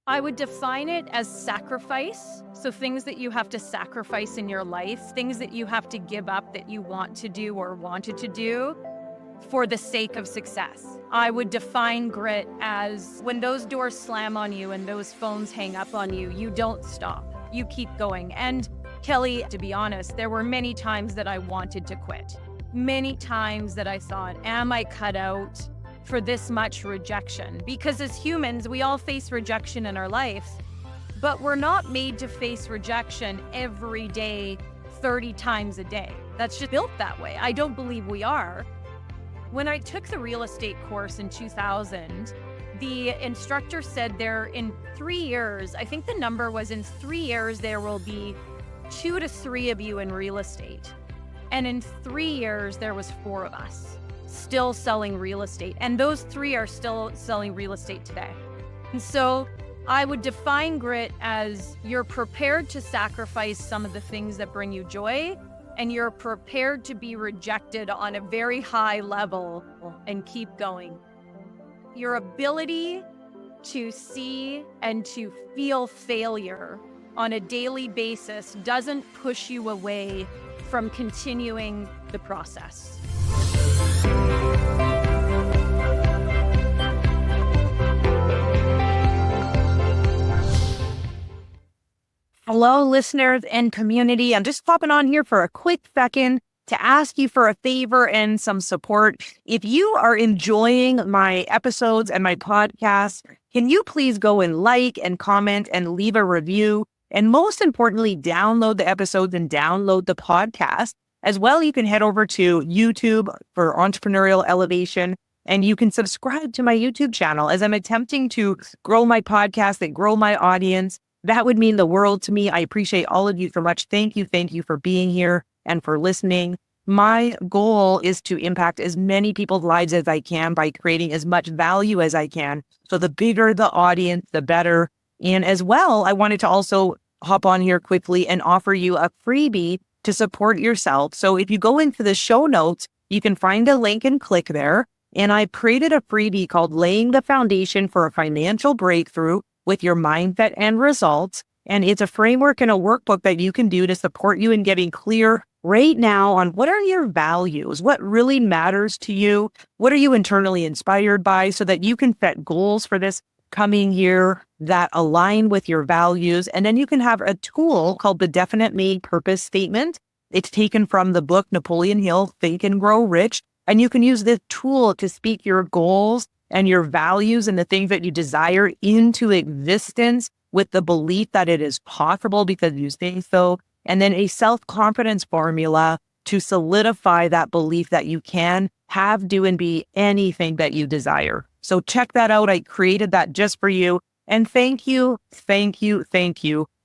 I would define it as sacrifice. So things that you have to sacrifice in your life, things that you have to give up that you want to do or wanted to do for the sake of success. I would define grit as when those doors slam on you and those phones hang up on you, you don't stop. You keep going. And Kelley, to be honest, there were many times that I wanted to quit. Many times that I thought, am I cut out for this much rejection? Because as humans, we all face rejection in our life, but we're not made to face rejection every day, 30 times a day. That's just built that way. I don't believe we are. When I took the real estate course in 2000, the instructor said there in 3 years, I think the number was in 3 years, there will be 2 to 3 of you in real estate. And in 3 years, there was 4 of us still selling real estate. And those 3 are still selling real estate today. And so I would define grit as you're prepared to sacrifice some of the things that bring you joy, and you're prepared to be rejected on a very high level and keep going. Your ability to see and to feel failure on a daily basis doesn't push you away from continuing the process. Hello, listeners and community. I'm just popping on here for a quick second to ask you for a favor and some support. If you are enjoying my episodes and my podcasts, can you please go and like and comment and leave a review? And most importantly, download the episodes and download the podcast. As well, you can head over to YouTube for Entrepreneurial Elevation, and you can subscribe to my YouTube channel as I'm attempting to grow my podcast and grow my audience. That would mean the world to me. I appreciate all of you so much. Thank you for being here and for listening. My goal is to impact as many people's lives as I can by creating as much value as I can. So the bigger the audience, the better. And as well, I wanted to also hop on here quickly and offer you a freebie to support yourself. So if you go into the show notes, you can find a link and click there. And I created a freebie called Laying the Foundation for a Financial Breakthrough with Your Mindset and Results. And it's a framework and a workbook that you can do to support you in getting clear right now on what are your values, what really matters to you, what are you internally inspired by, so that you can set goals for this coming year that align with your values. And then you can have a tool called the Definite Made Purpose Statement. It's taken from the book Napoleon Hill, Think and Grow Rich. And you can use this tool to speak your goals and your values and the things that you desire into existence with the belief that it is possible because you say so. And then a self-confidence formula to solidify that belief that you can have, do, and be anything that you desire. So check that out. I created that just for you. And thank you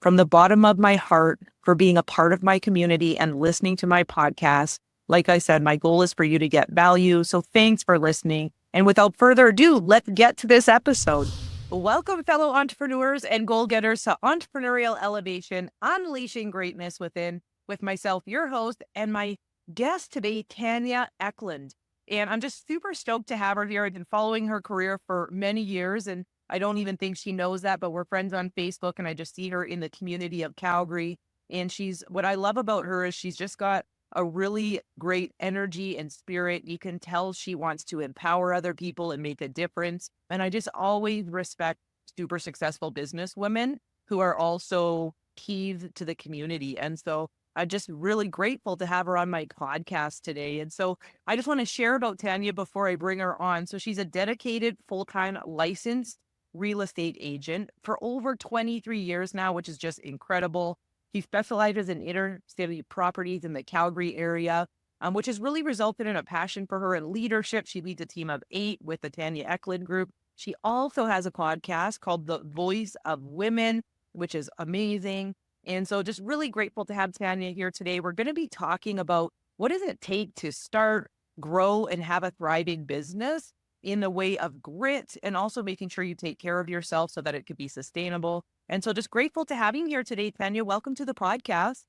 from the bottom of my heart for being a part of my community and listening to my podcast. Like I said, my goal is for you to get value. So thanks for listening. And without further ado, let's get to this episode. Welcome, fellow entrepreneurs and goal-getters, to Entrepreneurial Elevation, Unleashing Greatness Within, with myself, your host, and my guest today, Tanya Eklund. And I'm just super stoked to have her here. I've been following her career for many years, and I don't even think she knows that, but we're friends on Facebook, and I just see her in the community of Calgary. And what I love about her is she's just got a really great energy and spirit. You can tell she wants to empower other people and make a difference. And I just always respect super successful business women who are also keys to the community. And so I'm just really grateful to have her on my podcast today. And so I just want to share about Tanya before I bring her on. So she's a dedicated full-time licensed real estate agent for over 23 years now, which is just incredible. He specializes in inner city properties in the Calgary area, which has really resulted in a passion for her in leadership. She leads a team of 8 with the Tanya Eklund Group. She also has a podcast called The Voice of Women, which is amazing. And so just really grateful to have Tanya here today. We're going to be talking about what does it take to start, grow, and have a thriving business in the way of grit, and also making sure you take care of yourself so that it could be sustainable. And so just grateful to have you here today, Tanya. Welcome to the podcast.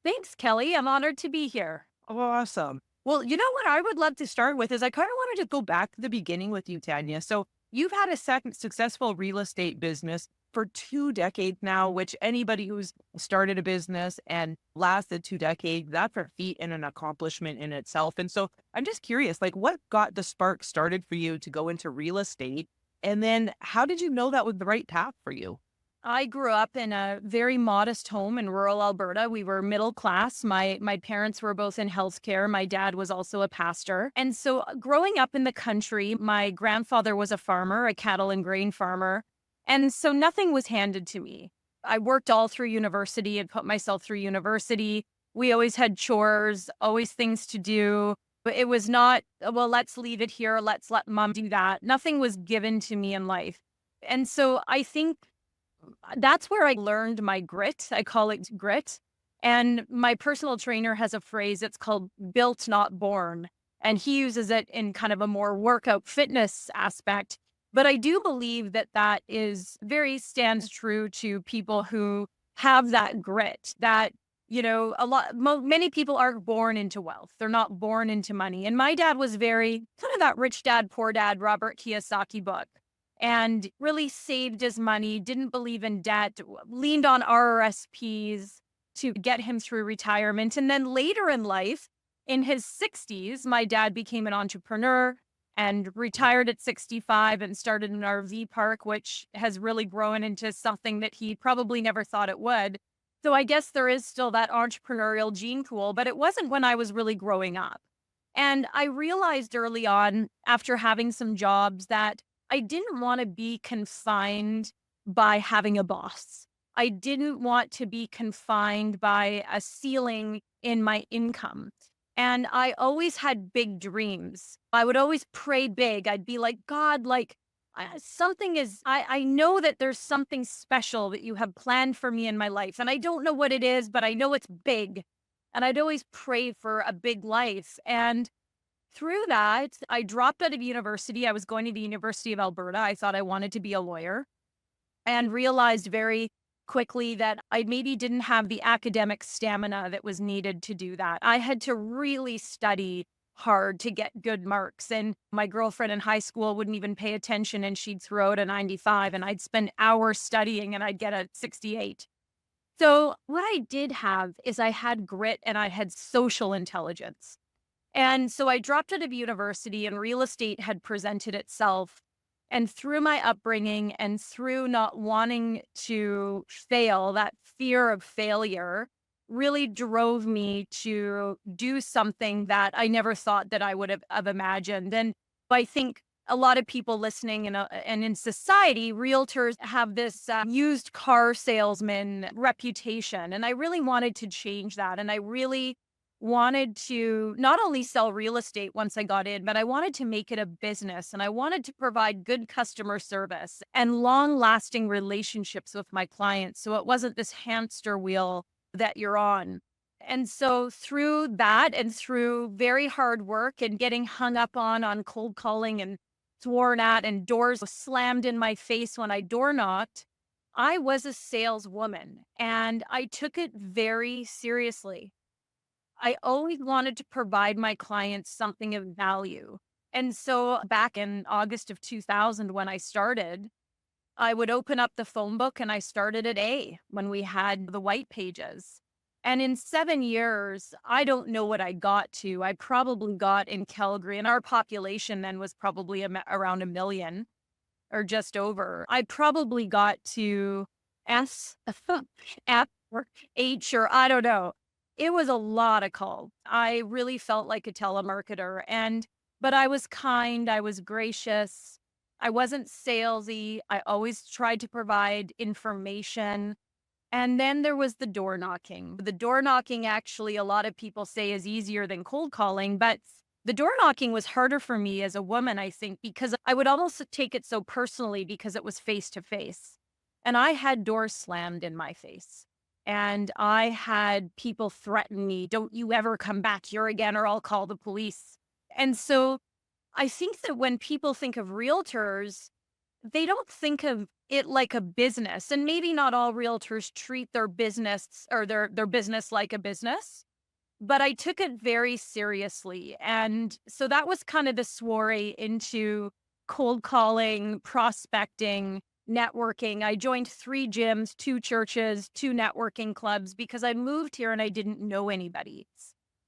Thanks, Kelley. I'm honored to be here. Awesome. Well, you know what I would love to start with is I kind of want to just go back to the beginning with you, Tanya. So you've had a second successful real estate business for 2 decades now, which anybody who's started a business and lasted 2 decades, that's a feat and an accomplishment in itself. And so I'm just curious, like what got the spark started for you to go into real estate? And then how did you know that was the right path for you? I grew up in a very modest home in rural Alberta. We were middle class. My parents were both in healthcare. My dad was also a pastor. And so growing up in the country, my grandfather was a farmer, a cattle and grain farmer. And so nothing was handed to me. I worked all through university and put myself through university. We always had chores, always things to do. But it was not, well, let's leave it here. Let's let mom do that. Nothing was given to me in life. And so I think that's where I learned my grit. I call it grit. And my personal trainer has a phrase, it's called built, not born. And he uses it in kind of a more workout fitness aspect. But I do believe that that is very stands true to people who have that grit that, many people aren't born into wealth. They're not born into money. And my dad was very kind of that rich dad, poor dad, Robert Kiyosaki book, and really saved his money, didn't believe in debt, leaned on RRSPs to get him through retirement. And then later in life, in his 60s, my dad became an entrepreneur and retired at 65 and started an RV park, which has really grown into something that he probably never thought it would. So I guess there is still that entrepreneurial gene pool, but it wasn't when I was really growing up. And I realized early on, after having some jobs, that I didn't want to be confined by having a boss. I didn't want to be confined by a ceiling in my income. And I always had big dreams. I would always pray big. I'd be like, God, like I know that there's something special that you have planned for me in my life. And I don't know what it is, but I know it's big. And I'd always pray for a big life. And through that, I dropped out of university. I was going to the University of Alberta. I thought I wanted to be a lawyer and realized very quickly that I maybe didn't have the academic stamina that was needed to do that. I had to really study hard to get good marks. And my girlfriend in high school wouldn't even pay attention and she'd throw out a 95 and I'd spend hours studying and I'd get a 68. So what I did have is I had grit and I had social intelligence. And so I dropped out of university and real estate had presented itself. And through my upbringing and through not wanting to fail, that fear of failure really drove me to do something that I never thought that I would have imagined. And I think a lot of people listening and in society, realtors have this used car salesman reputation. And I really wanted to change that. And I really wanted to not only sell real estate once I got in, but I wanted to make it a business and I wanted to provide good customer service and long lasting relationships with my clients. So it wasn't this hamster wheel that you're on. And so through that and through very hard work and getting hung up on cold calling and sworn at and doors slammed in my face when I door knocked, I was a saleswoman and I took it very seriously. I always wanted to provide my clients something of value. And so back in August of 2000, when I started, I would open up the phone book and I started at A when we had the white pages. And in 7 years, I don't know what I got to. I probably got in Calgary, and our population then was probably around 1 million or just over. I probably got to S, F, or H, or I don't know. It was a lot of calls. I really felt like a telemarketer but I was kind, I was gracious. I wasn't salesy. I always tried to provide information. And then there was the door knocking. The door knocking, actually, a lot of people say is easier than cold calling, but the door knocking was harder for me as a woman, I think, because I would almost take it so personally because it was face to face. And I had doors slammed in my face. And I had people threaten me, don't you ever come back here again or I'll call the police. And so I think that when people think of realtors, they don't think of it like a business. And maybe not all realtors treat their business or their business like a business, but I took it very seriously. And so that was kind of the soiree into cold calling, prospecting, networking. I joined 3 gyms, 2 churches, 2 networking clubs because I moved here and I didn't know anybody.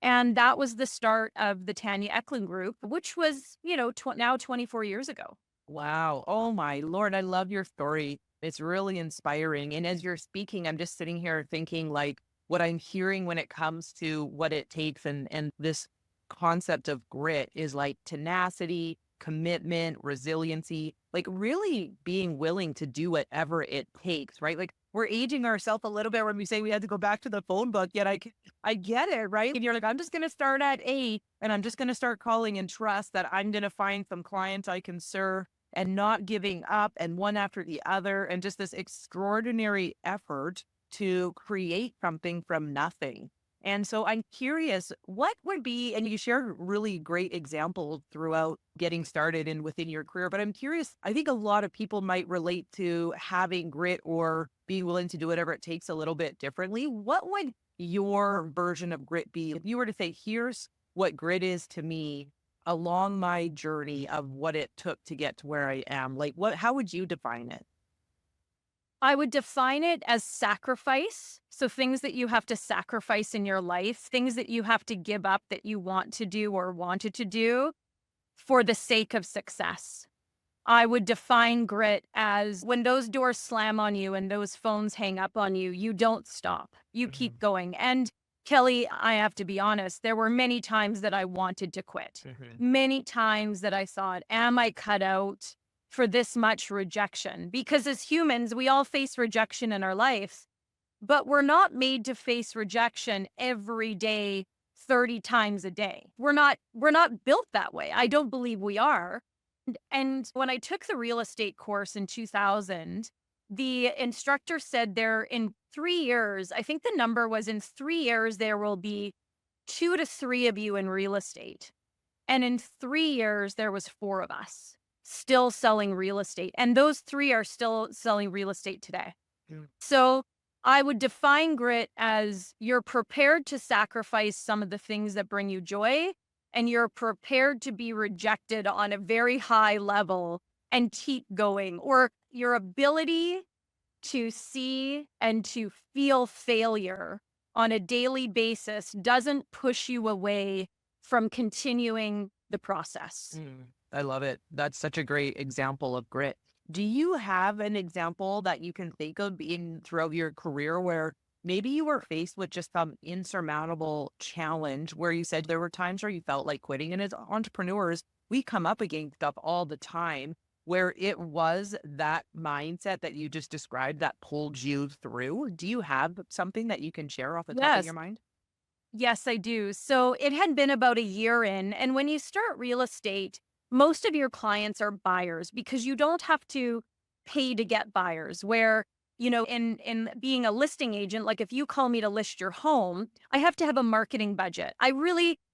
And that was the start of the Tanya Eklund group, which was, now 24 years ago. Wow. Oh my Lord. I love your story. It's really inspiring. And as you're speaking, I'm just sitting here thinking like what I'm hearing when it comes to what it takes and this concept of grit is like tenacity, commitment, resiliency, like really being willing to do whatever it takes, right? Like we're aging ourselves a little bit when we say we had to go back to the phone book, yet I get it, right? And you're like, I'm just going to start at 8 and I'm just going to start calling and trust that I'm going to find some clients I can serve and not giving up and one after the other. And just this extraordinary effort to create something from nothing. And so I'm curious, what would be, and you shared really great examples throughout getting started and within your career, but I'm curious, I think a lot of people might relate to having grit or being willing to do whatever it takes a little bit differently. What would your version of grit be? If you were to say, here's what grit is to me along my journey of what it took to get to where I am, like how would you define it? I would define it as sacrifice. So things that you have to sacrifice in your life, things that you have to give up that you want to do or wanted to do for the sake of success. I would define grit as when those doors slam on you and those phones hang up on you, you don't stop. You keep going. And Kelley, I have to be honest, there were many times that I wanted to quit. Many times that I thought, am I cut out for this much rejection? Because as humans, we all face rejection in our life, but we're not made to face rejection every day, 30 times a day. We're not built that way. I don't believe we are. And when I took the real estate course in 2000, the instructor said there in 3 years, I think the number was in 3 years, there will be 2 to 3 of you in real estate. And in 3 years, there was 4 of us still selling real estate. And those 3 are still selling real estate today. So I would define grit as you're prepared to sacrifice some of the things that bring you joy, and you're prepared to be rejected on a very high level and keep going, or your ability to see and to feel failure on a daily basis doesn't push you away from continuing the process. I love it. That's such a great example of grit. Do you have an example that you can think of in throughout your career where maybe you were faced with just some insurmountable challenge where you said there were times where you felt like quitting? And as entrepreneurs, we come up against stuff all the time where it was that mindset that you just described that pulled you through. Do you have something that you can share off the top of Yes. your mind? Yes, I do. So it had been about a year in, and when you start real estate, most of your clients are buyers because you don't have to pay to get buyers. Where, in being a listing agent, like if you call me to list your home, I have to have a marketing budget.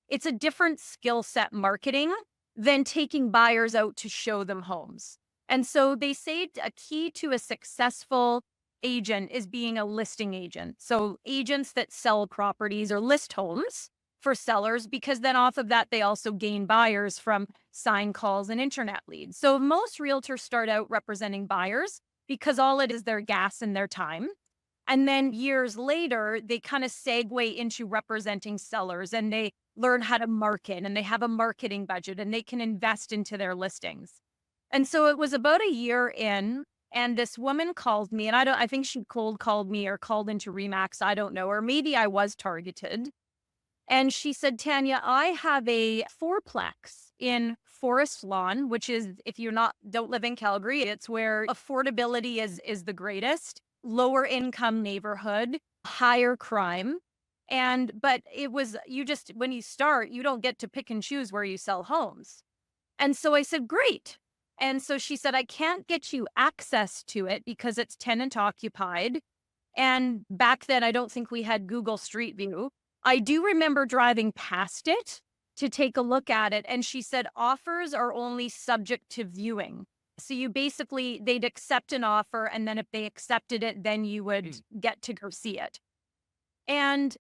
It's a different skill set marketing than taking buyers out to show them homes. And so they say a key to a successful agent is being a listing agent. So agents that sell properties or list homes for sellers, because then off of that, they also gain buyers from sign calls and internet leads. So most realtors start out representing buyers because all it is their gas and their time. And then years later, they kind of segue into representing sellers and they learn how to market and they have a marketing budget and they can invest into their listings. And so it was about a year in, and this woman called me, and I think she cold called me or called into Remax. I don't know, or maybe I was targeted. And she said, Tanya, I have a fourplex in Forest Lawn, which is, if don't live in Calgary, it's where affordability is the greatest, lower income neighborhood, higher crime. But it was, when you start, you don't get to pick and choose where you sell homes. And so I said, great. And so she said, I can't get you access to it because it's tenant occupied. And back then, I don't think we had Google Street View. I do remember driving past it to take a look at it. And she said, offers are only subject to viewing. So they'd accept an offer. And then if they accepted it, then you would get to go see it. And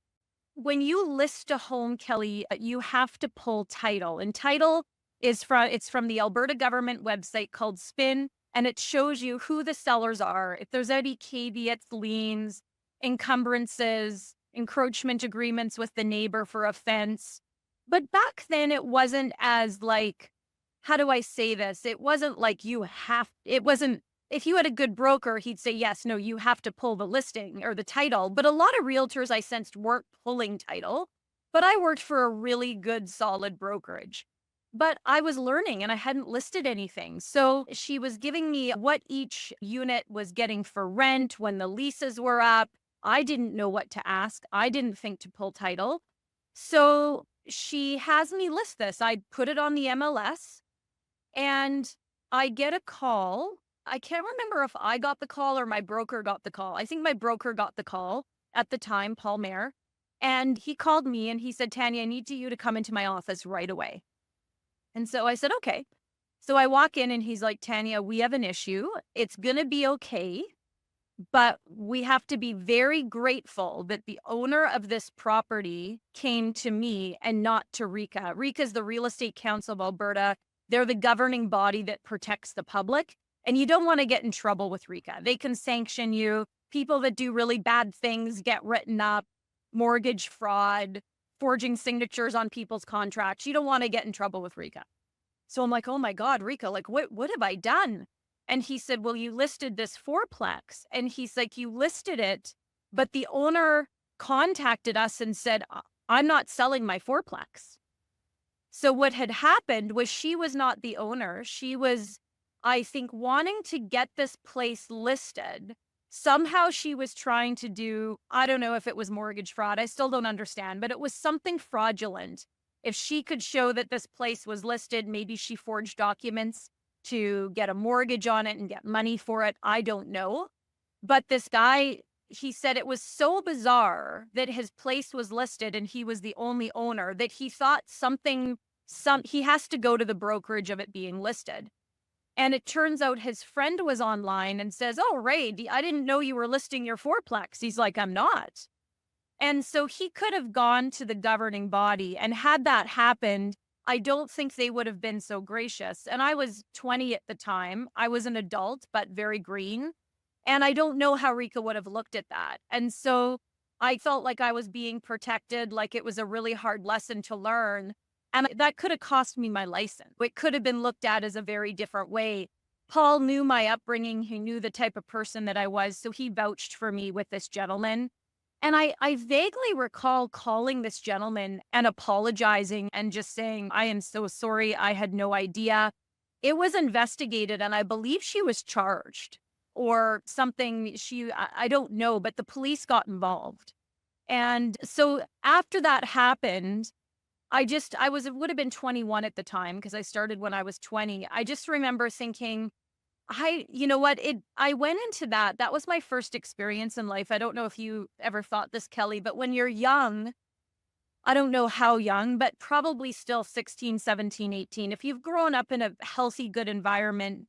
when you list a home, Kelley, you have to pull title. And title It's from the Alberta government website called Spin, and it shows you who the sellers are, if there's any caveats, liens, encumbrances, encroachment agreements with the neighbor for a fence. But back then it wasn't as like, how do I say this? It wasn't like it wasn't, if you had a good broker, he'd say, yes, no, you have to pull the listing or the title. But a lot of realtors I sensed weren't pulling title, but I worked for a really good, solid brokerage. But I was learning and I hadn't listed anything. So she was giving me what each unit was getting for rent when the leases were up. I didn't know what to ask. I didn't think to pull title. So she has me list this. I put it on the MLS and I get a call. I can't remember if I got the call or my broker got the call. I think my broker got the call at the time, Paul Mayer. And he called me and he said, Tanya, I need you to come into my office right away. And so I said, okay. So I walk in and he's like, Tanya, we have an issue. It's going to be okay. But we have to be very grateful that the owner of this property came to me and not to RECA. RECA is the Real Estate Council of Alberta. They're the governing body that protects the public. And you don't want to get in trouble with RECA. They can sanction you. People that do really bad things get written up, mortgage fraud, forging signatures on people's contracts. You don't want to get in trouble with RECA. So I'm like, oh my God, RECA, like, what have I done? And he said, well, you listed this fourplex. And he's like, you listed it, but the owner contacted us and said, I'm not selling my fourplex. So what had happened was she was not the owner. She was, I think, wanting to get this place listed. Somehow she was trying to do, I don't know if it was mortgage fraud. I still don't understand, but it was something fraudulent. If she could show that this place was listed, maybe she forged documents to get a mortgage on it and get money for it. I don't know. But this guy, he said it was so bizarre that his place was listed and he was the only owner that he thought he has to go to the brokerage of it being listed. And it turns out his friend was online and says, oh, Ray, I didn't know you were listing your fourplex. He's like, I'm not. And so he could have gone to the governing body, and had that happened, I don't think they would have been so gracious. And I was 20 at the time. I was an adult, but very green. And I don't know how RECA would have looked at that. And so I felt like I was being protected, like it was a really hard lesson to learn. And that could have cost me my license. It could have been looked at as a very different way. Paul knew my upbringing. He knew the type of person that I was. So he vouched for me with this gentleman. And I vaguely recall calling this gentleman and apologizing and just saying, I am so sorry. I had no idea. It was investigated and I believe she was charged or something. I don't know, but the police got involved. And so after that happened, would have been 21 at the time because I started when I was 20. I just remember thinking, you know what, I went into that. That was my first experience in life. I don't know if you ever thought this, Kelley, but when you're young, I don't know how young, but probably still 16, 17, 18. If you've grown up in a healthy, good environment,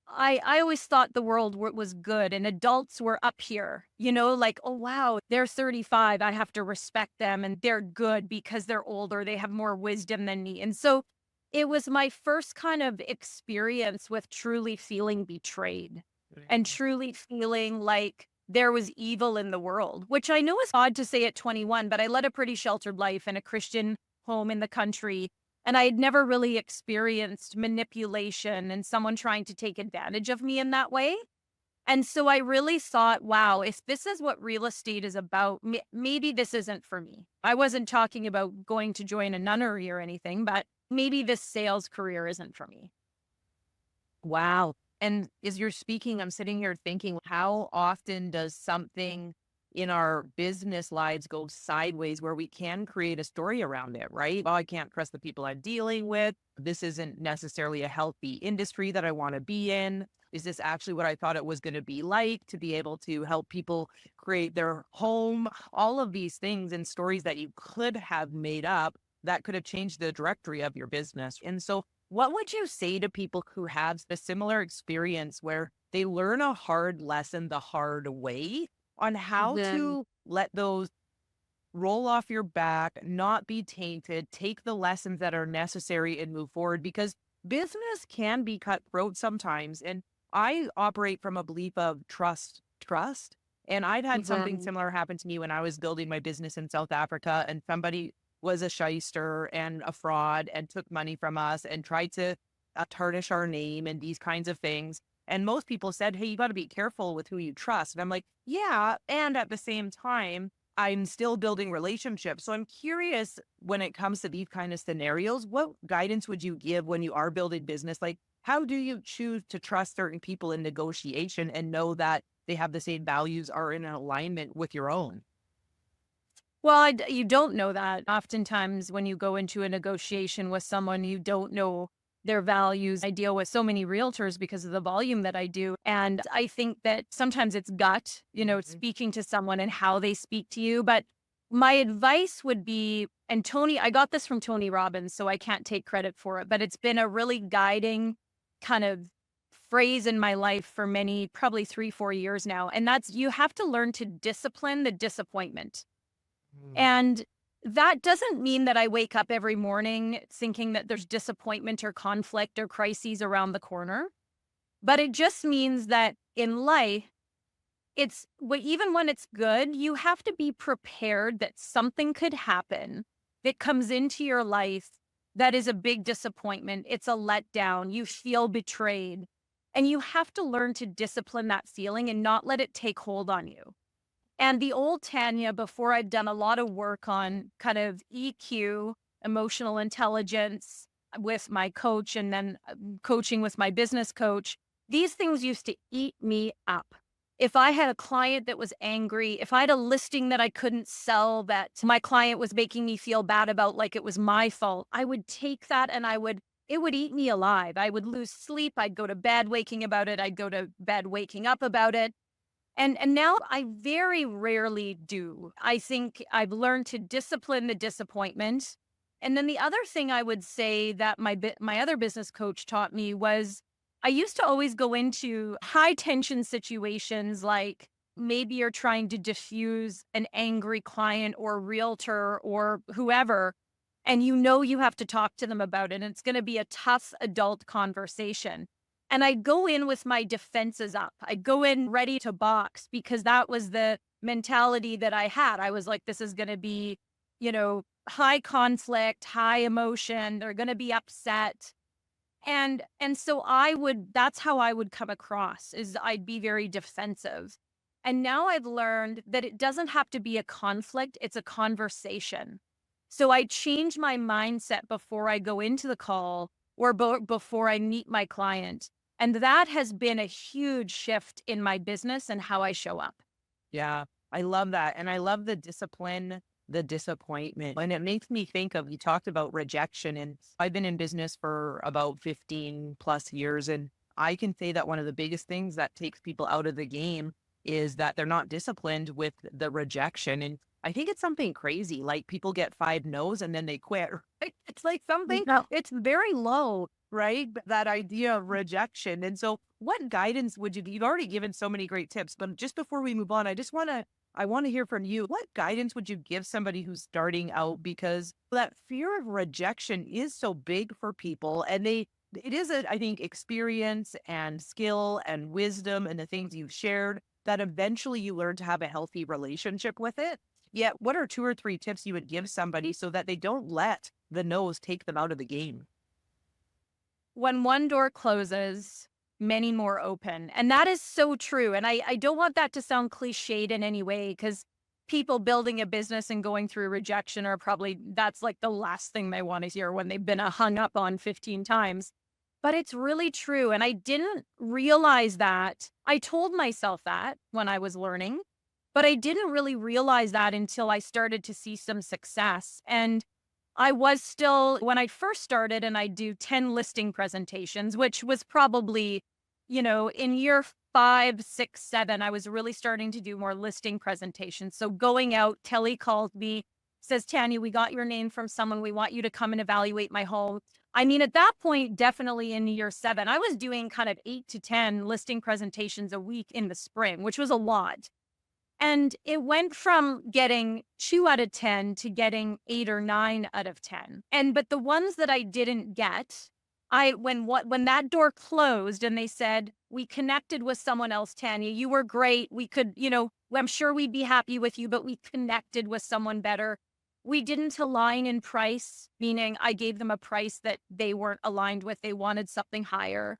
I always thought the world was good and adults were up here, like, oh, wow, they're 35. I have to respect them and they're good because they're older. They have more wisdom than me. And so it was my first kind of experience with truly feeling betrayed and truly feeling like there was evil in the world, which I know is odd to say at 21, but I led a pretty sheltered life in a Christian home in the country. And I had never really experienced manipulation and someone trying to take advantage of me in that way. And so I really thought, wow, if this is what real estate is about, maybe this isn't for me. I wasn't talking about going to join a nunnery or anything, but maybe this sales career isn't for me. Wow. And as you're speaking, I'm sitting here thinking, how often does something in our business lives go sideways where we can create a story around it, right? Oh, I can't trust the people I'm dealing with. This isn't necessarily a healthy industry that I want to be in. Is this actually what I thought it was going to be like to be able to help people create their home? All of these things and stories that you could have made up that could have changed the directory of your business. And so what would you say to people who have a similar experience where they learn a hard lesson the hard way on how to let those roll off your back, not be tainted, take the lessons that are necessary and move forward because business can be cutthroat sometimes. And I operate from a belief of trust. And I've had something Mhm. similar happen to me when I was building my business in South Africa, and somebody was a shyster and a fraud and took money from us and tried to tarnish our name and these kinds of things. And most people said, hey, you got to be careful with who you trust. And I'm like, yeah. And at the same time, I'm still building relationships. So I'm curious when it comes to these kind of scenarios, what guidance would you give when you are building business? Like, how do you choose to trust certain people in negotiation and know that they have the same values, are in alignment with your own? Well, you don't know that. Oftentimes, when you go into a negotiation with someone, you don't know their values. I deal with so many realtors because of the volume that I do. And I think that sometimes it's gut, Mhm. speaking to someone and how they speak to you. But my advice would be, and Tony, I got this from Tony Robbins, so I can't take credit for it, but it's been a really guiding kind of phrase in my life for many, probably 3, 4 years now. And that's you have to learn to discipline the disappointment. Mm. And that doesn't mean that I wake up every morning thinking that there's disappointment or conflict or crises around the corner. But it just means that in life, even when it's good, you have to be prepared that something could happen that comes into your life that is a big disappointment. It's a letdown. You feel betrayed. And you have to learn to discipline that feeling and not let it take hold on you. And the old Tanya, before I'd done a lot of work on kind of EQ, emotional intelligence with my coach, and then coaching with my business coach, these things used to eat me up. If I had a client that was angry, if I had a listing that I couldn't sell that my client was making me feel bad about, like it was my fault, I would take that and it would eat me alive. I would lose sleep. I'd go to bed waking about it. I'd go to bed waking up about it. And now I very rarely do. I think I've learned to discipline the disappointment. And then the other thing I would say that my other business coach taught me was I used to always go into high tension situations, like maybe you're trying to diffuse an angry client or realtor or whoever, and you have to talk to them about it. And it's going to be a tough adult conversation. And I go in with my defenses up. I go in ready to box because that was the mentality that I had. I was like, this is going to be, high conflict, high emotion. They're going to be upset. And so that's how I would come across is I'd be very defensive. And now I've learned that it doesn't have to be a conflict, it's a conversation. So I change my mindset before I go into the call or before I meet my client. And that has been a huge shift in my business and how I show up. Yeah, I love that. And I love the discipline, the disappointment. And it makes me think of, you talked about rejection. And I've been in business for about 15 plus years. And I can say that one of the biggest things that takes people out of the game is that they're not disciplined with the rejection. And I think it's something crazy. Like people get 5 no's and then they quit. Right? It's like something, No. it's very low, right? That idea of rejection. And so what guidance would you, you've already given so many great tips, but just before we move on, I want to hear from you. What guidance would you give somebody who's starting out? Because that fear of rejection is so big for people. And it is I think, experience and skill and wisdom and the things you've shared that eventually you learn to have a healthy relationship with it. Yet, what are 2 or 3 tips you would give somebody so that they don't let the no's take them out of the game? When one door closes, many more open. And that is so true. And I don't want that to sound cliched in any way because people building a business and going through rejection are that's like the last thing they want to hear when they've been hung up on 15 times. But it's really true. And I didn't realize that. I told myself that when I was learning, but I didn't really realize that until I started to see some success. And I was still, when I first started, and I do 10 listing presentations, which was probably, in year 5, 6, 7, I was really starting to do more listing presentations. So going out, Kelley called me, says, Tanya, we got your name from someone. We want you to come and evaluate my home. I mean, at that point, definitely in year 7, I was doing kind of 8 to 10 listing presentations a week in the spring, which was a lot. And it went from getting 2 out of 10 to getting 8 or 9 out of 10. But the ones that I didn't get, when that door closed and they said, "We connected with someone else, Tanya. You were great. We could, I'm sure we'd be happy with you, but we connected with someone better." We didn't align in price, meaning I gave them a price that they weren't aligned with. They wanted something higher.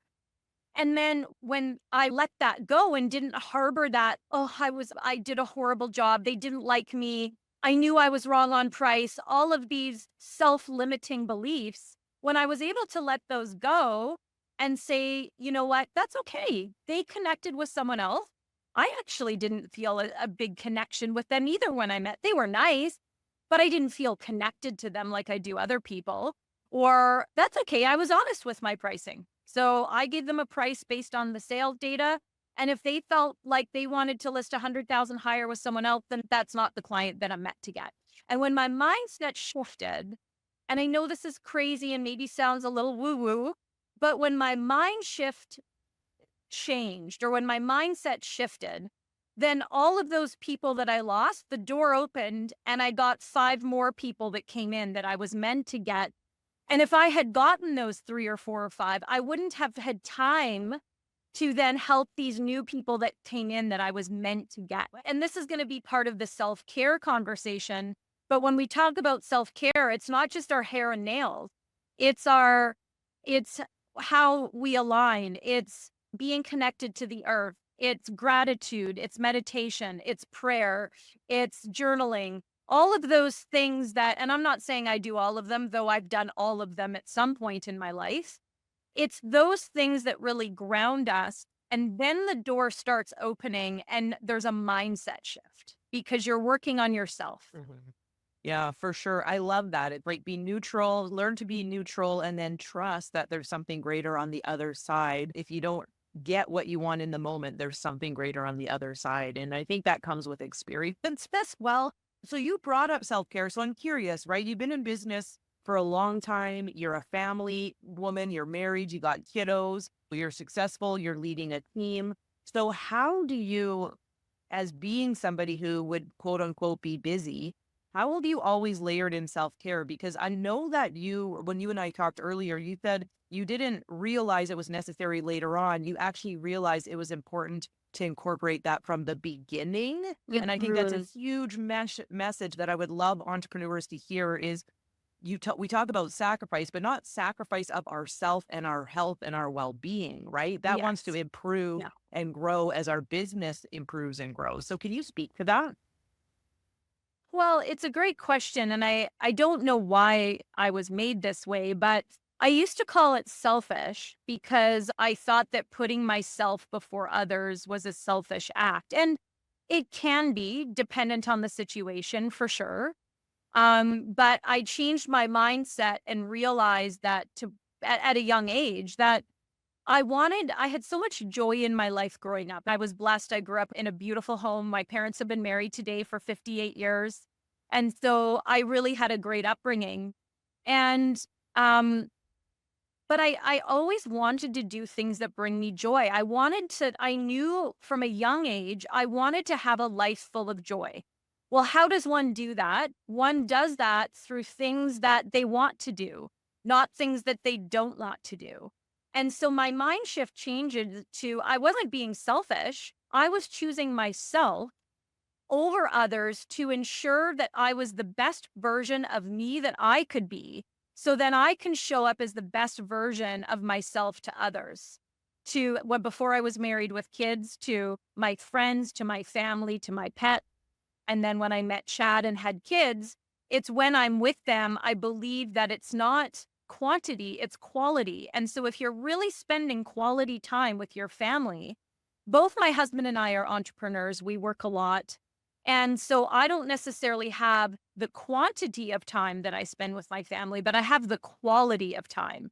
And then when I let that go and didn't harbor that, "Oh, I did a horrible job. They didn't like me. I knew I was wrong on price," all of these self-limiting beliefs, when I was able to let those go and say, "You know what? That's okay. They connected with someone else." I actually didn't feel a big connection with them either when I met. They were nice, but I didn't feel connected to them like I do other people. Or that's okay. I was honest with my pricing. So I gave them a price based on the sales data. And if they felt like they wanted to list 100,000 higher with someone else, then that's not the client that I'm meant to get. And when my mindset shifted, and I know this is crazy and maybe sounds a little woo woo, but when my mind shift changed or when my mindset shifted, then all of those people that I lost, the door opened and I got 5 more people that came in that I was meant to get. And if I had gotten those 3 or 4 or 5, I wouldn't have had time to then help these new people that came in that I was meant to get. And this is going to be part of the self-care conversation. But when we talk about self-care, it's not just our hair and nails. It's it's how we align. It's being connected to the earth. It's gratitude, it's meditation, it's prayer, it's journaling, all of those things that, and I'm not saying I do all of them, though I've done all of them at some point in my life. It's those things that really ground us. And then the door starts opening and there's a mindset shift because you're working on yourself. Mhm. Yeah, for sure. I love that. It's like be neutral, learn to be neutral, and then trust that there's something greater on the other side. If you don't get what you want in the moment, there's something greater on the other side. And I think that comes with experience as well. So you brought up self-care. So I'm curious, right? You've been in business for a long time. You're a family woman, you're married, you got kiddos, you're successful, you're leading a team. So how do you, as being somebody who would quote unquote be busy, how have you always layered in self-care? Because I know that when you and I talked earlier, you said you didn't realize it was necessary later on. You actually realized it was important to incorporate that from the beginning. And I think that's a huge message that I would love entrepreneurs to hear is we talk about sacrifice, but not sacrifice of ourself and our health and our well-being, right? That wants to Yes. improve Yeah. and grow as our business improves and grows. So can you speak to that? Well, it's a great question. And I don't know why I was made this way, but I used to call it selfish because I thought that putting myself before others was a selfish act. And it can be dependent on the situation for sure. But I changed my mindset and realized that at a young age that I had so much joy in my life growing up. I was blessed. I grew up in a beautiful home. My parents have been married today for 58 years. And so I really had a great upbringing. And, um, but I always wanted to do things that bring me joy. I knew from a young age, I wanted to have a life full of joy. Well, how does one do that? One does that through things that they want to do, not things that they don't want to do. And so my mind shift changed to I wasn't being selfish. I was choosing myself over others to ensure that I was the best version of me that I could be. So then I can show up as the best version of myself to others. Before I was married with kids, to my friends, to my family, to my pet. And then when I met Chad and had kids, it's when I'm with them, I believe that it's not quantity, it's quality. And so if you're really spending quality time with your family, both my husband and I are entrepreneurs, we work a lot. And so I don't necessarily have the quantity of time that I spend with my family, but I have the quality of time.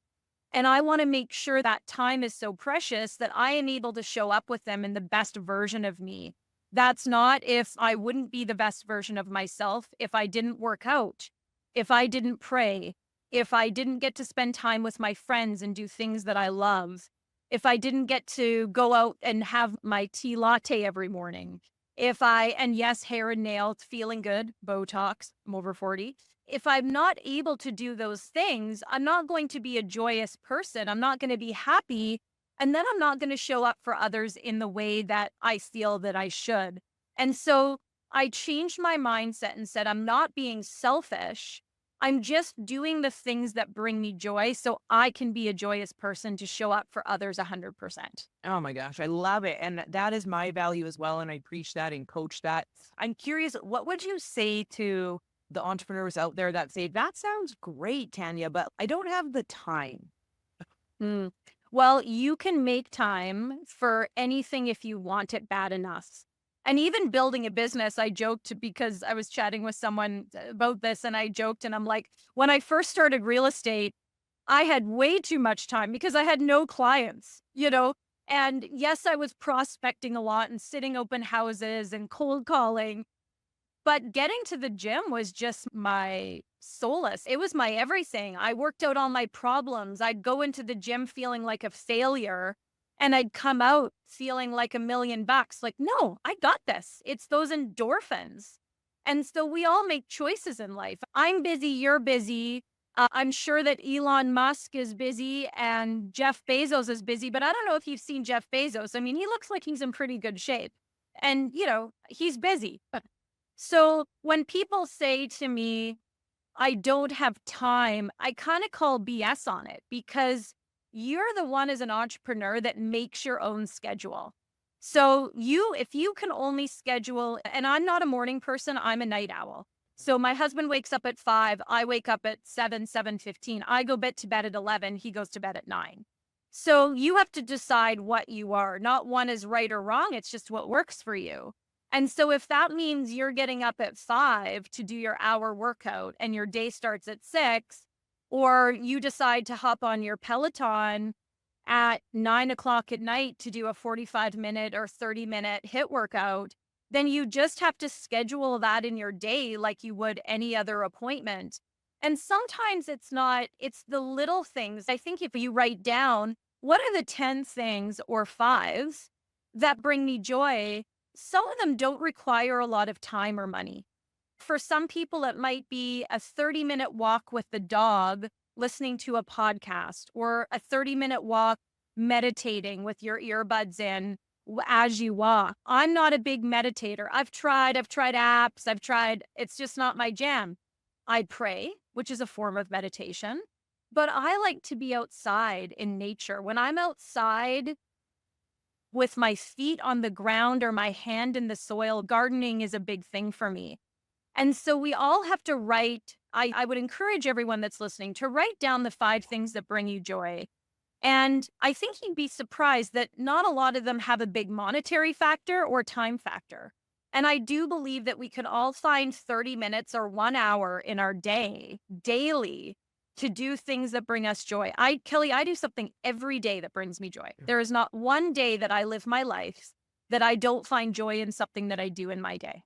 And I want to make sure that time is so precious that I am able to show up with them in the best version of me. That's not if I wouldn't be the best version of myself if I didn't work out, if I didn't pray, if I didn't get to spend time with my friends and do things that I love, if I didn't get to go out and have my tea latte every morning, And yes, hair and nails, feeling good, Botox, I'm over 40. If I'm not able to do those things, I'm not going to be a joyous person. I'm not going to be happy. And then I'm not going to show up for others in the way that I feel that I should. And so I changed my mindset and said, I'm not being selfish. I'm just doing the things that bring me joy so I can be a joyous person to show up for others 100%. Oh my gosh, I love it. And that is my value as well. And I preach that and coach that. I'm curious, what would you say to the entrepreneurs out there that say, that sounds great, Tanya, but I don't have the time? Mm. Well, you can make time for anything if you want it bad enough. And even building a business, I joked because I was chatting with someone about this and I joked and I'm like, when I first started real estate, I had way too much time because I had no clients, you know? And yes, I was prospecting a lot and sitting open houses and cold calling, but getting to the gym was just my solace. It was my everything. I worked out all my problems. I'd go into the gym feeling like a failure and I'd come out feeling like $1,000,000. Like, no, I got this. It's those endorphins. And so we all make choices in life. I'm busy, you're busy. I'm sure that Elon Musk is busy and Jeff Bezos is busy, but I don't know if you've seen Jeff Bezos. I mean, he looks like he's in pretty good shape. And, he's busy. So when people say to me, I don't have time, I kind of call BS on it because you're the one as an entrepreneur that makes your own schedule. So if you can only schedule, and I'm not a morning person, I'm a night owl. So my husband wakes up at 5, I wake up at 7:15. I go to bed at 11, he goes to bed at 9. So you have to decide what you are. Not one is right or wrong, it's just what works for you. And so if that means you're getting up at 5 to do your hour workout and your day starts at 6, or you decide to hop on your Peloton at 9 o'clock at night to do a 45-minute or 30-minute hit workout, then you just have to schedule that in your day like you would any other appointment. And sometimes it's the little things. I think if you write down, what are the 10 things or fives that bring me joy? Some of them don't require a lot of time or money. For some people, it might be a 30-minute walk with the dog, listening to a podcast, or a 30-minute walk meditating with your earbuds in as you walk. I'm not a big meditator. I've tried apps, it's just not my jam. I pray, which is a form of meditation, but I like to be outside in nature. When I'm outside, with my feet on the ground or my hand in the soil, gardening is a big thing for me. And so we all have to write. I would encourage everyone that's listening to write down the 5 things that bring you joy. And I think you'd be surprised that not a lot of them have a big monetary factor or time factor. And I do believe that we can all find 30 minutes or 1 hour in our day, daily, to do things that bring us joy. Kelley, I do something every day that brings me joy. There is not one day that I live my life that I don't find joy in something that I do in my day.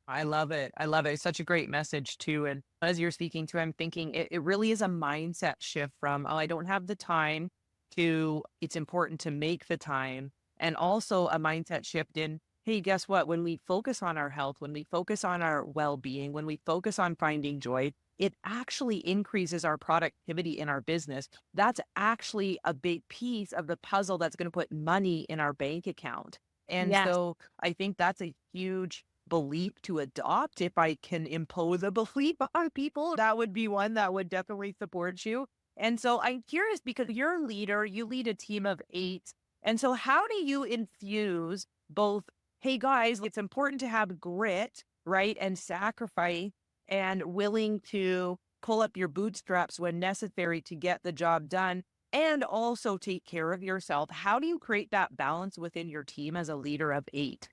I love it. I love it. It's such a great message too. And as you're speaking to, I'm thinking it really is a mindset shift from, oh, I don't have the time, to it's important to make the time. And also a mindset shift in, hey, guess what? When we focus on our health, when we focus on our well-being, when we focus on finding joy, it actually increases our productivity in our business. That's actually a big piece of the puzzle that's going to put money in our bank account. And Yes. so I think that's a huge belief to adopt. If I can impose a belief on people, that would be one that would definitely support you. And so I'm curious, because you're a leader, you lead a team of 8. And so how do you infuse both, hey guys, it's important to have grit, right? And sacrifice and willing to pull up your bootstraps when necessary to get the job done, and also take care of yourself. How do you create that balance within your team as a leader of 8?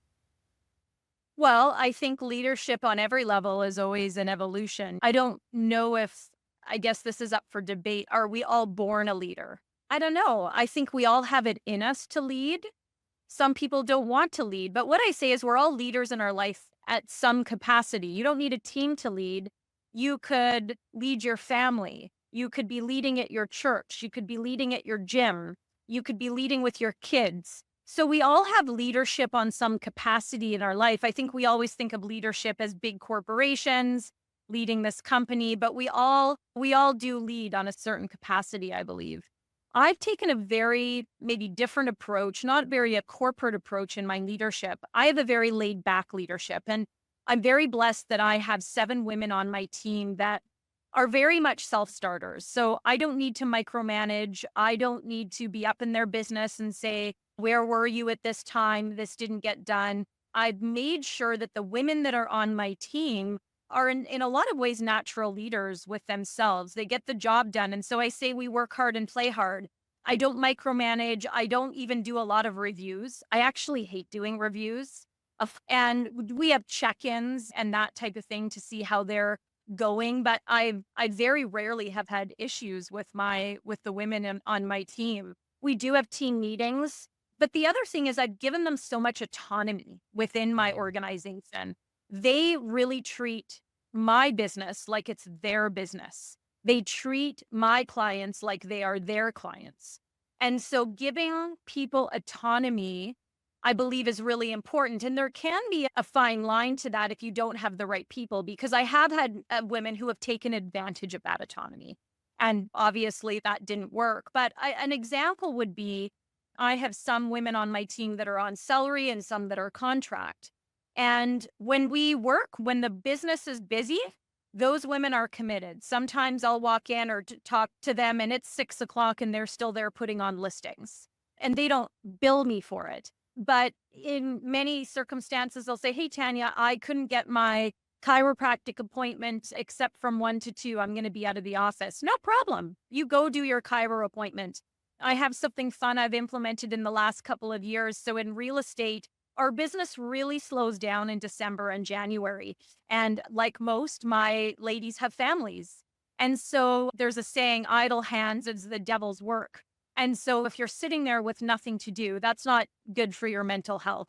Well, I think leadership on every level is always an evolution. I don't know I guess this is up for debate. Are we all born a leader? I don't know. I think we all have it in us to lead. Some people don't want to lead. But what I say is we're all leaders in our life at some capacity. You don't need a team to lead. You could lead your family. You could be leading at your church. You could be leading at your gym. You could be leading with your kids. So we all have leadership on some capacity in our life. I think we always think of leadership as big corporations leading this company, but we all do lead on a certain capacity, I believe. I've taken a very maybe different approach, not very a corporate approach in my leadership. I have a very laid back leadership, and I'm very blessed that I have 7 women on my team that are very much self-starters. So I don't need to micromanage. I don't need to be up in their business and say, where were you at this time? This didn't get done. I've made sure that the women that are on my team are in a lot of ways natural leaders with themselves. They get the job done. And so I say we work hard and play hard. I don't micromanage. I don't even do a lot of reviews. I actually hate doing reviews. And we have check-ins and that type of thing to see how they're going, but I very rarely have had issues with the women on my team. We do have team meetings, but the other thing is I've given them so much autonomy within my organization. They really treat my business like it's their business. They treat my clients like they are their clients. And so giving people autonomy, I believe, is really important. And there can be a fine line to that if you don't have the right people, because I have had women who have taken advantage of that autonomy. And obviously that didn't work. But an example would be I have some women on my team that are on salary and some that are contract. And when we work, when the business is busy, those women are committed. Sometimes I'll walk in or talk to them and it's 6 o'clock and they're still there putting on listings and they don't bill me for it. But in many circumstances, they'll say, hey, Tanya, I couldn't get my chiropractic appointment except from 1 to 2. I'm going to be out of the office. No problem. You go do your chiro appointment. I have something fun I've implemented in the last couple of years. So in real estate, our business really slows down in December and January. And like most, my ladies have families. And so there's a saying, idle hands is the devil's work. And so if you're sitting there with nothing to do, that's not good for your mental health.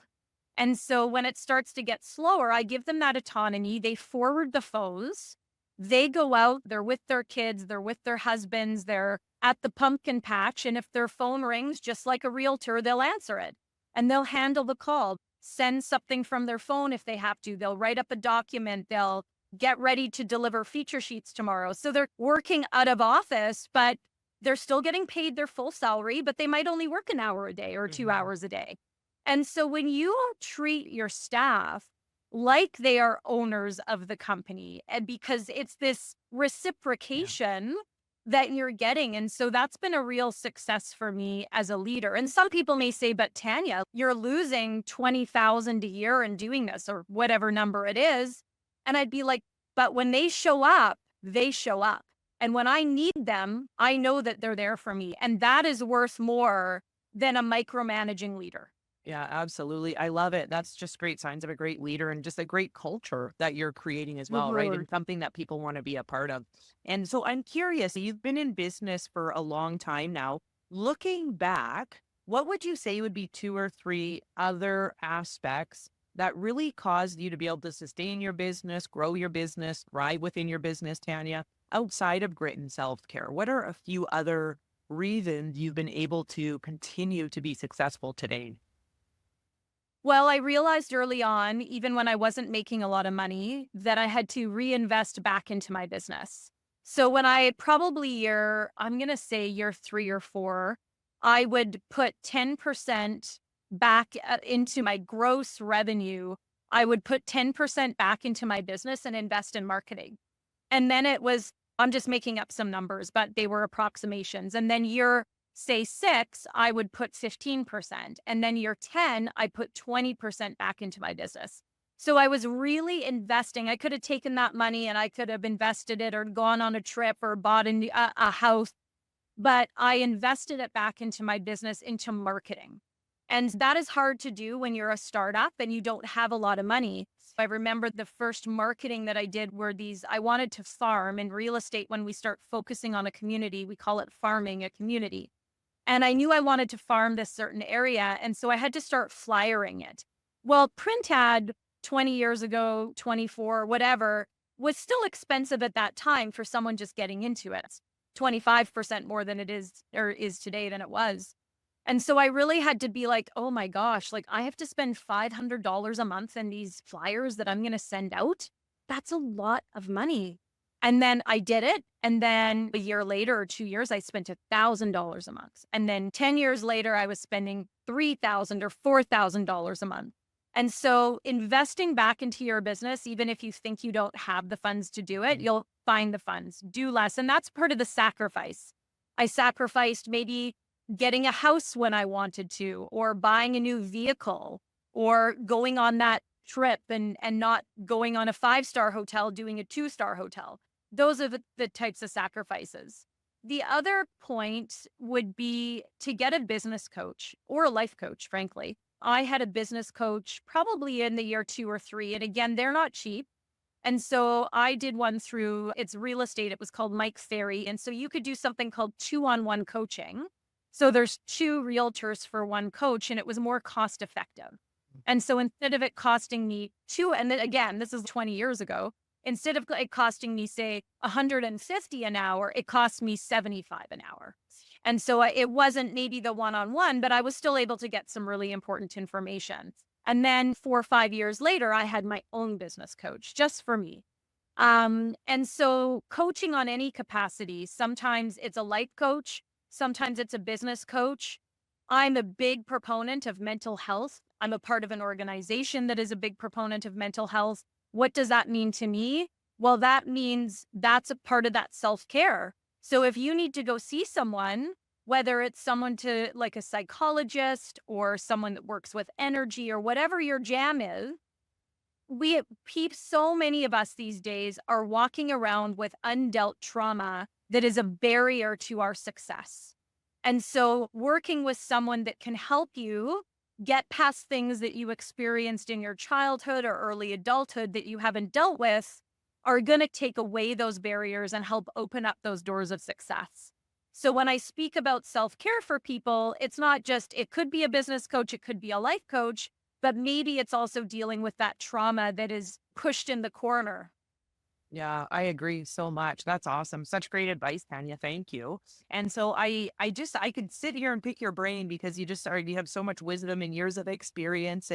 And so when it starts to get slower, I give them that autonomy. They forward the phones. They go out, they're with their kids, they're with their husbands, they're at the pumpkin patch. And if their phone rings, just like a realtor, they'll answer it and they'll handle the call, send something from their phone if they have to. They'll write up a document. They'll get ready to deliver feature sheets tomorrow. So they're working out of office, but they're still getting paid their full salary, but they might only work an hour a day or 2 hours a day. And so when you treat your staff like they are owners of the company, and because it's this reciprocation that you're getting. And so that's been a real success for me as a leader. And some people may say, but Tanya, you're losing 20,000 a year in doing this or whatever number it is. And I'd be like, but when they show up, they show up. And when I need them, I know that they're there for me. And that is worth more than a micromanaging leader. Yeah, absolutely. I love it. That's just great signs of a great leader and just a great culture that you're creating as well, right? And something that people want to be a part of. And so I'm curious, you've been in business for a long time now. Looking back, what would you say would be 2 or 3 other aspects that really caused you to be able to sustain your business, grow your business, thrive within your business, Tanya, outside of grit and self-care? What are a few other reasons you've been able to continue to be successful today? Well, I realized early on, even when I wasn't making a lot of money, that I had to reinvest back into my business. So when I probably I'm going to say year 3 or 4, I would put 10% back into my gross revenue. I would put 10% back into my business and invest in marketing. And then I'm just making up some numbers, but they were approximations. And then say 6, I would put 15%. And then year 10, I put 20% back into my business. So I was really investing. I could have taken that money and I could have invested it or gone on a trip or bought a house, but I invested it back into my business, into marketing. And that is hard to do when you're a startup and you don't have a lot of money. I remember the first marketing that I did were I wanted to farm in real estate. When we start focusing on a community, we call it farming a community. And I knew I wanted to farm this certain area. And so I had to start flyering it. Well, print ad 20 years ago, 24, whatever, was still expensive at that time for someone just getting into it. 25% more than it is today than it was. And so I really had to be like, oh my gosh, like I have to spend $500 a month in these flyers that I'm going to send out. That's a lot of money. And then I did it. And then a year later or 2 years, I spent $1,000 a month. And then 10 years later, I was spending $3,000 or $4,000 a month. And so investing back into your business, even if you think you don't have the funds to do it, you'll find the funds, do less. And that's part of the sacrifice. I sacrificed maybe getting a house when I wanted to, or buying a new vehicle, or going on that trip and not going on a 5-star hotel, doing a 2-star hotel. Those are the types of sacrifices. The other point would be to get a business coach or a life coach, frankly. I had a business coach probably in the year 2 or 3. And again, they're not cheap. And so I did one through it's real estate. It was called Mike Ferry. And so you could do something called 2-on-1 coaching. So there's 2 realtors for 1 coach, and it was more cost effective. And so instead of it costing me and then again, this is 20 years ago, instead of it costing me, say, 150 an hour, it cost me 75 an hour. And so it wasn't maybe the one-on-one, but I was still able to get some really important information. And then 4 or 5 years later, I had my own business coach just for me. And so coaching on any capacity, sometimes it's a life coach, sometimes it's a business coach. I'm a big proponent of mental health. I'm a part of an organization that is a big proponent of mental health. What does that mean to me? Well, that means that's a part of that self-care. So if you need to go see someone, whether it's someone to like a psychologist or someone that works with energy or whatever your jam is, so many of us these days are walking around with undealt trauma that is a barrier to our success. And so working with someone that can help you get past things that you experienced in your childhood or early adulthood that you haven't dealt with are going to take away those barriers and help open up those doors of success. So when I speak about self-care for people, it's not just, it could be a business coach, it could be a life coach, but maybe it's also dealing with that trauma that is pushed in the corner. Yeah, I agree so much. That's awesome. Such great advice, Tanya. Thank you. And so I could sit here and pick your brain because you have so much wisdom and years of experience.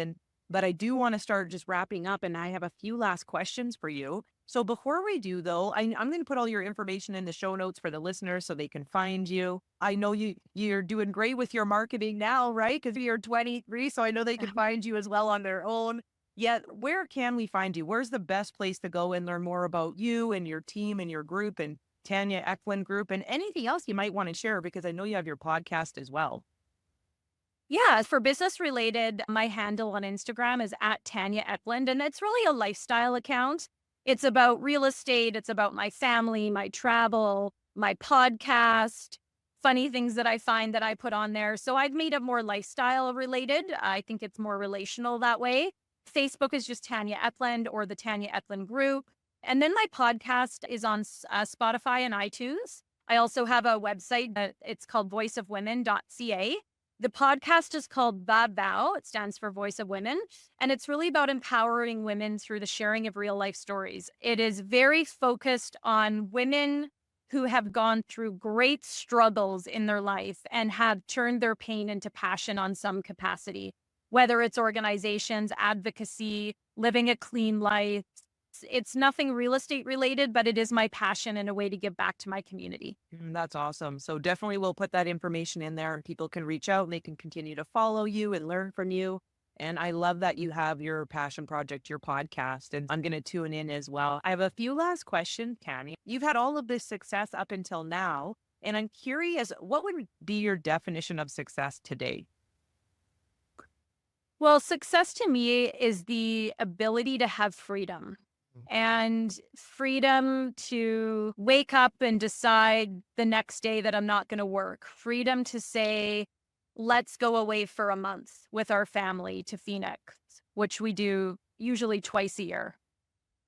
But I do want to start just wrapping up, and I have a few last questions for you. So before we do though, I'm going to put all your information in the show notes for the listeners so they can find you. I know you're doing great with your marketing now, right? Because you're 23, so I know they can find you as well on their own. Yet, where can we find you? Where's the best place to go and learn more about you and your team and your group and Tanya Eklund Group and anything else you might want to share? Because I know you have your podcast as well. Yeah, for business related, my handle on Instagram is at Tanya Eklund, and it's really a lifestyle account. It's about real estate. It's about my family, my travel, my podcast, funny things that I find that I put on there. So I've made it more lifestyle related. I think it's more relational that way. Facebook is just Tanya Eklund or the Tanya Eklund Group. And then my podcast is on Spotify and iTunes. I also have a website that it's called voiceofwomen.ca. The podcast is called VOW. It stands for Voice of Women. And it's really about empowering women through the sharing of real life stories. It is very focused on women who have gone through great struggles in their life and have turned their pain into passion on some capacity, whether it's organizations, advocacy, living a clean life. It's nothing real estate related, but it is my passion and a way to give back to my community. That's awesome. So definitely we'll put that information in there and people can reach out and they can continue to follow you and learn from you. And I love that you have your passion project, your podcast, and I'm going to tune in as well. I have a few last questions, Tanya. You've had all of this success up until now, and I'm curious, what would be your definition of success today? Well, success to me is the ability to have freedom. And freedom to wake up and decide the next day that I'm not going to work. Freedom to say, let's go away for a month with our family to Phoenix, which we do usually twice a year.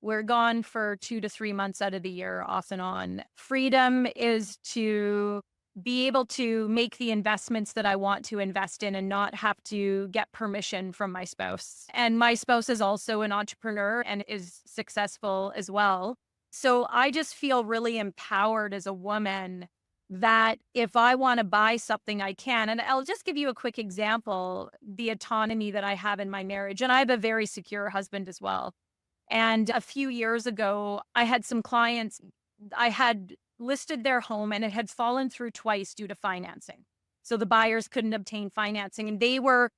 We're gone for 2 to 3 months out of the year, off and on. Freedom is to be able to make the investments that I want to invest in and not have to get permission from my spouse. And my spouse is also an entrepreneur and is successful as well. So I just feel really empowered as a woman that if I want to buy something, I can. And I'll just give you a quick example, the autonomy that I have in my marriage. And I have a very secure husband as well. And a few years ago, I had some clients, I had listed their home and it had fallen through twice due to financing. So the buyers couldn't obtain financing and they were,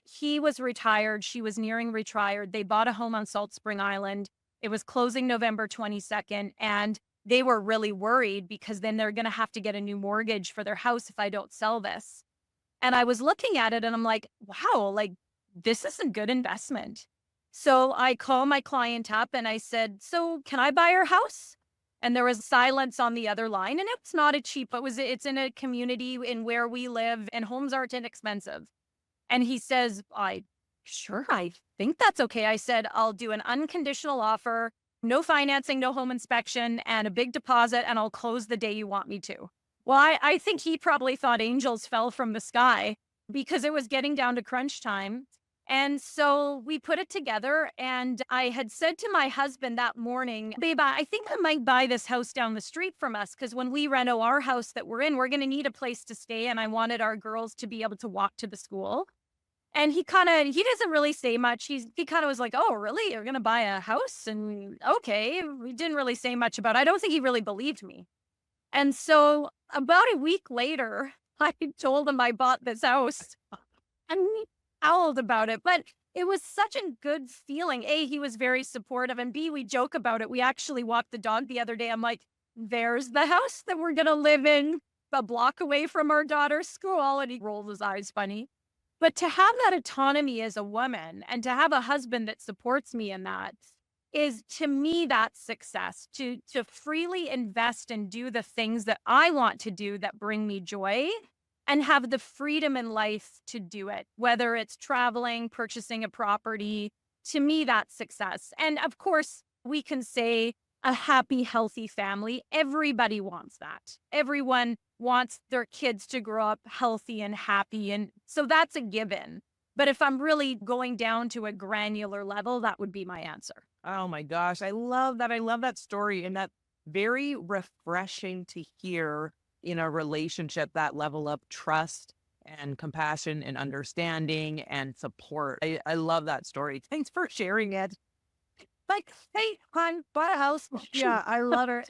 he was retired. She was nearing retired. They bought a home on Salt Spring Island. It was closing November 22nd. And they were really worried because then they're going to have to get a new mortgage for their house if I don't sell this. And I was looking at it and I'm like, wow, like this is a good investment. So I call my client up and I said, so can I buy your house? And there was silence on the other line. And it's not a cheap, it's in a community in where we live and homes aren't inexpensive. And he says, sure, I think that's okay. I said, I'll do an unconditional offer, no financing, no home inspection, and a big deposit, and I'll close the day you want me to. Well, I think he probably thought angels fell from the sky because it was getting down to crunch time. And so we put it together. And I had said to my husband that morning, babe, I think I might buy this house down the street from us because when we reno our house that we're in, we're going to need a place to stay. And I wanted our girls to be able to walk to the school. And he doesn't really say much. He kind of was like, oh, really? You're going to buy a house? And okay. We didn't really say much about it. I don't think he really believed me. And so about a week later, I told him I bought this house and he howled about it. But it was such a good feeling. A, he was very supportive. And B, we joke about it. We actually walked the dog the other day. I'm like, there's the house that we're going to live in a block away from our daughter's school. And he rolled his eyes funny. But to have that autonomy as a woman and to have a husband that supports me in that is, to me, that's success. To freely invest and do the things that I want to do that bring me joy and have the freedom in life to do it, whether it's traveling, purchasing a property. To me, that's success. And of course, we can say a happy, healthy family. Everybody wants that. Everyone wants their kids to grow up healthy and happy. And so that's a given. But if I'm really going down to a granular level, that would be my answer. Oh my gosh. I love that. I love that story. And that's very refreshing to hear in a relationship, that level of trust and compassion and understanding and support. I love that story. Thanks for sharing it. Like, hey, hon, bought a house. Yeah, I love it.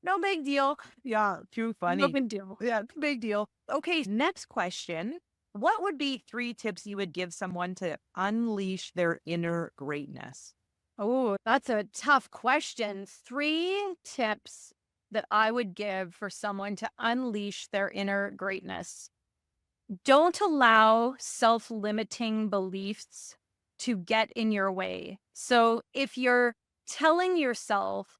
No big deal. Yeah, too funny. No big deal. Yeah, big deal. Okay, next question. What would be 3 tips you would give someone to unleash their inner greatness? Oh, that's a tough question. 3 tips that I would give for someone to unleash their inner greatness. Don't allow self-limiting beliefs to get in your way. So if you're telling yourself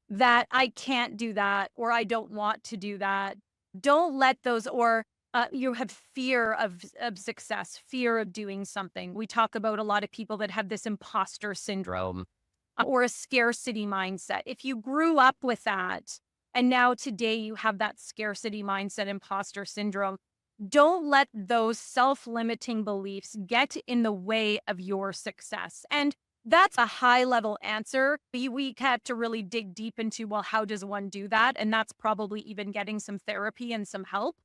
that I can't do that, or I don't want to do that, don't let those, or you have fear of success, fear of doing something. We talk about a lot of people that have this imposter syndrome or a scarcity mindset. If you grew up with that, and now today you have that scarcity mindset, imposter syndrome, don't let those self-limiting beliefs get in the way of your success. And that's a high-level answer. We had to really dig deep into, well, how does one do that? And that's probably even getting some therapy and some help.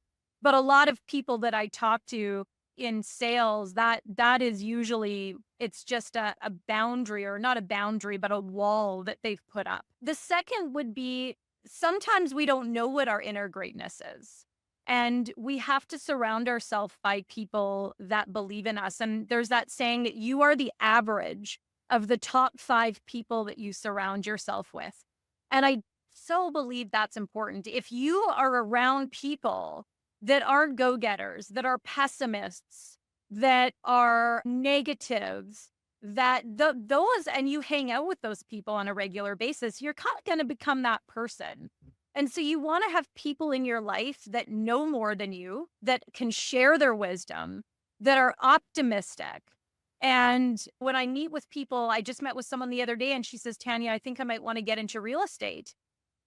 But a lot of people that I talk to in sales, that is usually, it's just a boundary, or not a boundary, but a wall that they've put up. The second would be, sometimes we don't know what our inner greatness is. And we have to surround ourselves by people that believe in us. And there's that saying that you are the average of the top 5 people that you surround yourself with. And I so believe that's important. If you are around people that are go-getters, that are pessimists, that are negatives, that those, and you hang out with those people on a regular basis, you're kind of going to become that person. And so you want to have people in your life that know more than you, that can share their wisdom, that are optimistic. And when I meet with people, I just met with someone the other day and she says, Tanya, I think I might want to get into real estate.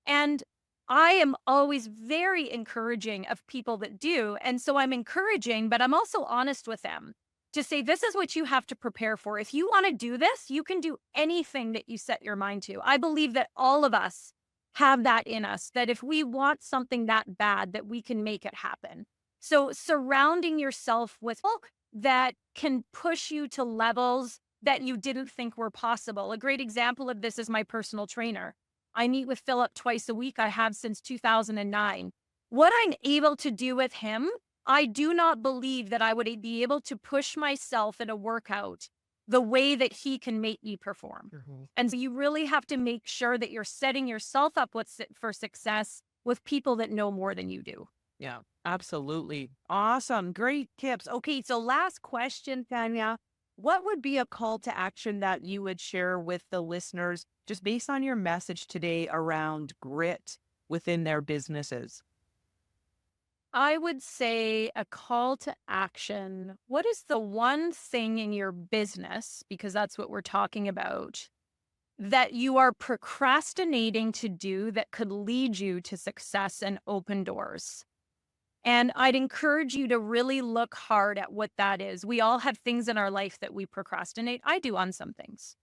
And I am always very encouraging of people that do. And so I'm encouraging, but I'm also honest with them to say, this is what you have to prepare for. If you want to do this, you can do anything that you set your mind to. I believe that all of us have that in us, that if we want something that bad, that we can make it happen. So surrounding yourself with folk that can push you to levels that you didn't think were possible. A great example of this is my personal trainer. I meet with Philip twice a week. I have since 2009. What I'm able to do with him, I do not believe that I would be able to push myself in a workout the way that he can make me perform. And so you really have to make sure that you're setting yourself up for success with people that know more than you do. Yeah, absolutely. Awesome. Great tips. Okay, so last question, Tanya. What would be a call to action that you would share with the listeners just based on your message today around grit within their businesses? I would say a call to action. What is the one thing in your business, because that's what we're talking about, that you are procrastinating to do that could lead you to success and open doors? And I'd encourage you to really look hard at what that is. We all have things in our life that we procrastinate. I do on some things.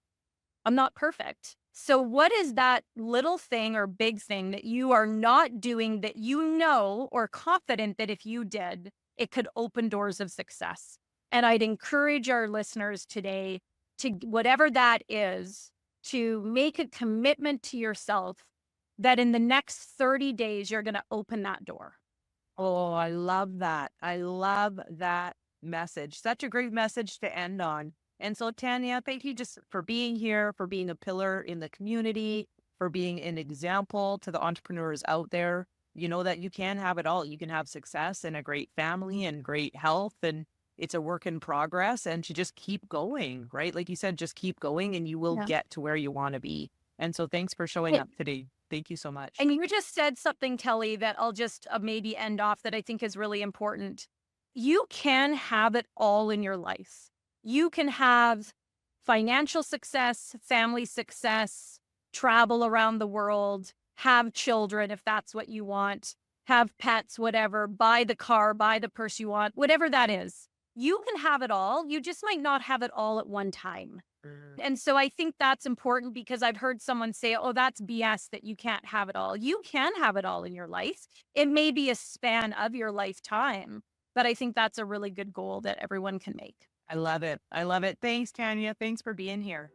I'm not perfect. So what is that little thing or big thing that you are not doing that you know or confident that if you did, it could open doors of success? And I'd encourage our listeners today to, whatever that is, to make a commitment to yourself that in the next 30 days, you're going to open that door. Oh, I love that. I love that message. Such a great message to end on. And so, Tanya, thank you just for being here, for being a pillar in the community, for being an example to the entrepreneurs out there. You know that you can have it all. You can have success and a great family and great health, and it's a work in progress, and to just keep going, right? Like you said, just keep going and you will get to where you want to be. And so thanks for showing up today. Thank you so much. And you just said something, Kelley, that I'll just maybe end off that I think is really important. You can have it all in your life. You can have financial success, family success, travel around the world, have children if that's what you want, have pets, whatever, buy the car, buy the purse you want, whatever that is. You can have it all. You just might not have it all at one time. And so I think that's important, because I've heard someone say, oh, that's BS that you can't have it all. You can have it all in your life. It may be a span of your lifetime, but I think that's a really good goal that everyone can make. I love it. I love it. Thanks, Tanya. Thanks for being here.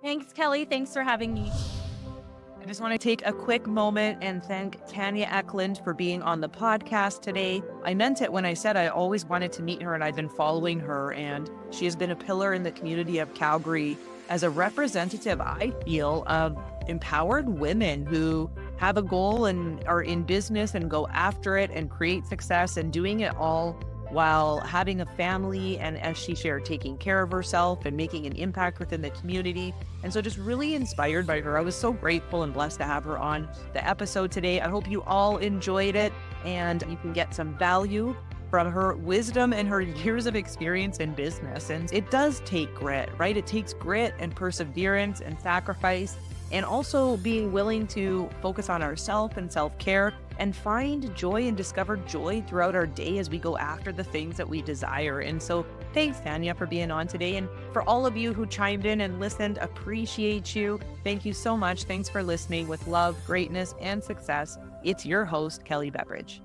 Thanks, Kelley. Thanks for having me. I just want to take a quick moment and thank Tanya Eklund for being on the podcast today. I meant it when I said I always wanted to meet her, and I've been following her, and she has been a pillar in the community of Calgary as a representative, I feel, of empowered women who have a goal and are in business and go after it and create success, and doing it all while having a family, and as she shared, taking care of herself and making an impact within the community. And so just really inspired by her. I was so grateful and blessed to have her on the episode today. I hope you all enjoyed it and you can get some value from her wisdom and her years of experience in business. And it does take grit, right? It takes grit and perseverance and sacrifice, and also being willing to focus on ourselves and self-care and find joy and discover joy throughout our day as we go after the things that we desire. And so thanks, Tanya, for being on today. And for all of you who chimed in and listened, appreciate you. Thank you so much. Thanks for listening. With love, greatness, and success, it's your host, Kelley Beveridge.